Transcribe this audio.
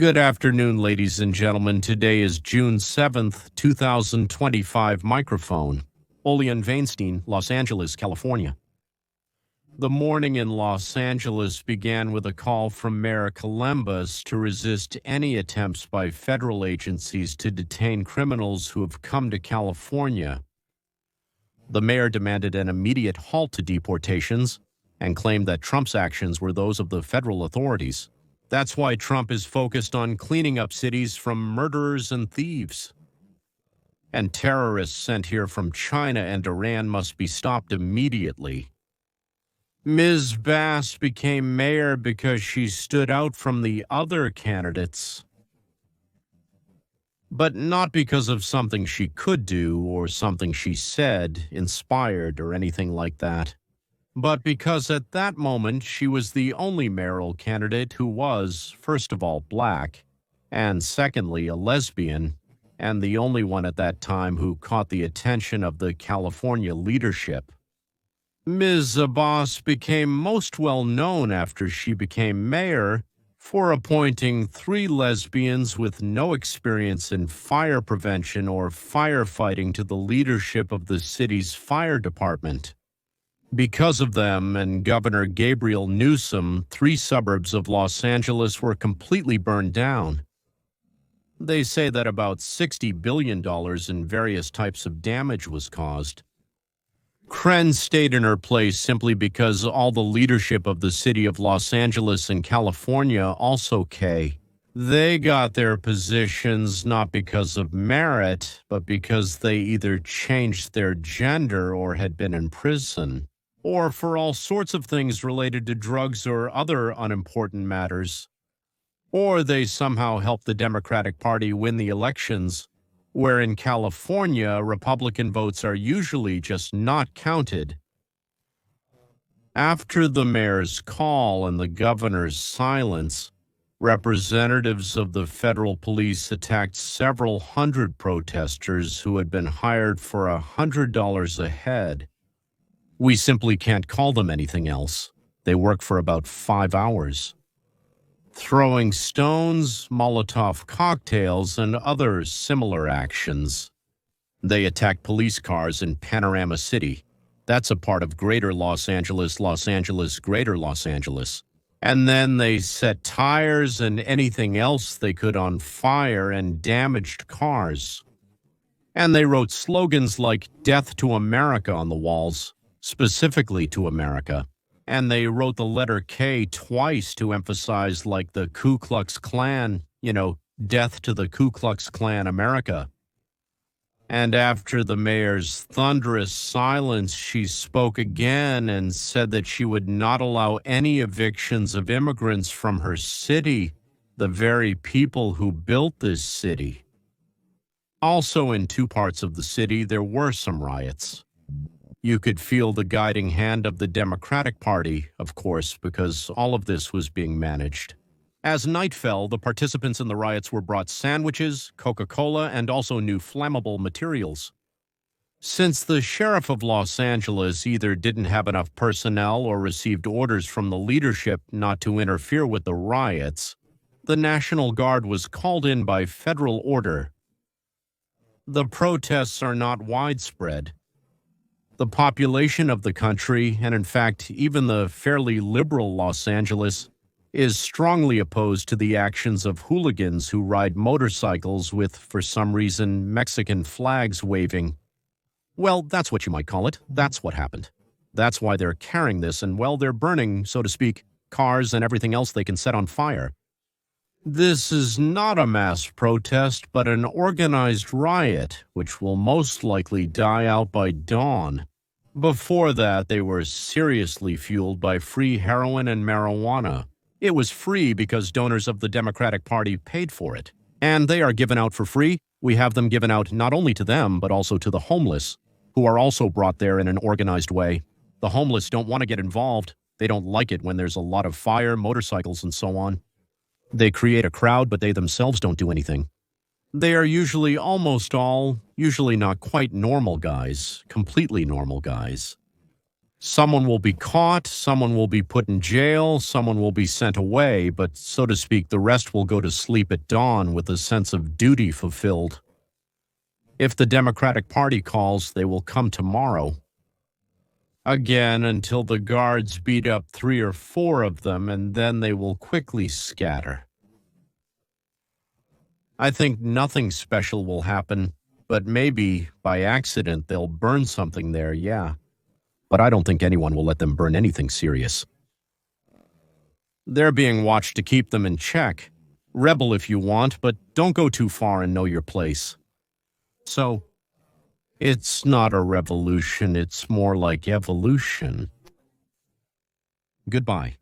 Good afternoon, ladies and gentlemen. Today is June 7th, 2025. Microphone. Olean Veinstein, Los Angeles, California. The morning in Los Angeles began with a call from Mayor Columbus to resist any attempts by federal agencies to detain criminals who have come to California. The mayor demanded an immediate halt to deportations and claimed that Trump's actions were those of the federal authorities. That's why Trump is focused on cleaning up cities from murderers and thieves. And terrorists sent here from China and Iran must be stopped immediately. Ms. Bass became mayor because she stood out from the other candidates, but not because of something she could do or something she said, inspired, or anything like that, but because at that moment she was the only mayoral candidate who was, first of all, black, and secondly, a lesbian, and the only one at that time who caught the attention of the California leadership. Ms. Abbas became most well known after she became mayor for appointing 3 lesbians with no experience in fire prevention or firefighting to the leadership of the city's fire department. Because of them and Governor Gabriel Newsom, 3 suburbs of Los Angeles were completely burned down. They say that about $60 billion in various types of damage was caused. Kren stayed in her place simply because all the leadership of the city of Los Angeles and California, also K, they got their positions not because of merit, but because they either changed their gender or had been in prison, or for all sorts of things related to drugs or other unimportant matters. Or they somehow helped the Democratic Party win the elections, where in California, Republican votes are usually just not counted. After the mayor's call and the governor's silence, representatives of the federal police attacked several hundred protesters who had been hired for $100 a head. We simply can't call them anything else. They work for about 5 hours. Throwing stones, Molotov cocktails, and other similar actions. They attacked police cars in Panorama City. That's a part of Greater Los Angeles, Greater Los Angeles. And then they set tires and anything else they could on fire and damaged cars. And they wrote slogans like "Death to America" on the walls, specifically to America. And they wrote the letter K twice to emphasize, like the Ku Klux Klan, death to the Ku Klux Klan America. And after the mayor's thunderous silence, she spoke again and said that she would not allow any evictions of immigrants from her city, the very people who built this city. Also, in 2 parts of the city, there were some riots. You could feel the guiding hand of the Democratic Party, of course, because all of this was being managed. As night fell, the participants in the riots were brought sandwiches, Coca-Cola, and also new flammable materials. Since the sheriff of Los Angeles either didn't have enough personnel or received orders from the leadership not to interfere with the riots, the National Guard was called in by federal order. The protests are not widespread. The population of the country, and in fact, even the fairly liberal Los Angeles, is strongly opposed to the actions of hooligans who ride motorcycles with, for some reason, Mexican flags waving. Well, that's what you might call it. That's what happened. That's why they're carrying this, and well, they're burning, so to speak, cars and everything else they can set on fire. This is not a mass protest, but an organized riot, which will most likely die out by dawn. Before that, they were seriously fueled by free heroin and marijuana. It was free because donors of the Democratic Party paid for it. And they are given out for free. We have them given out not only to them, but also to the homeless, who are also brought there in an organized way. The homeless don't want to get involved. They don't like it when there's a lot of fire, motorcycles, and so on. They create a crowd, but they themselves don't do anything. They are usually almost all, usually not quite normal guys, completely normal guys. Someone will be caught, someone will be put in jail, someone will be sent away, but so to speak, the rest will go to sleep at dawn with a sense of duty fulfilled. If the Democratic Party calls, they will come tomorrow. Again, until the guards beat up 3 or 4 of them, and then they will quickly scatter. I think nothing special will happen, but maybe by accident they'll burn something there, yeah. But I don't think anyone will let them burn anything serious. They're being watched to keep them in check. Rebel if you want, but don't go too far and know your place. So, it's not a revolution, it's more like evolution. Goodbye.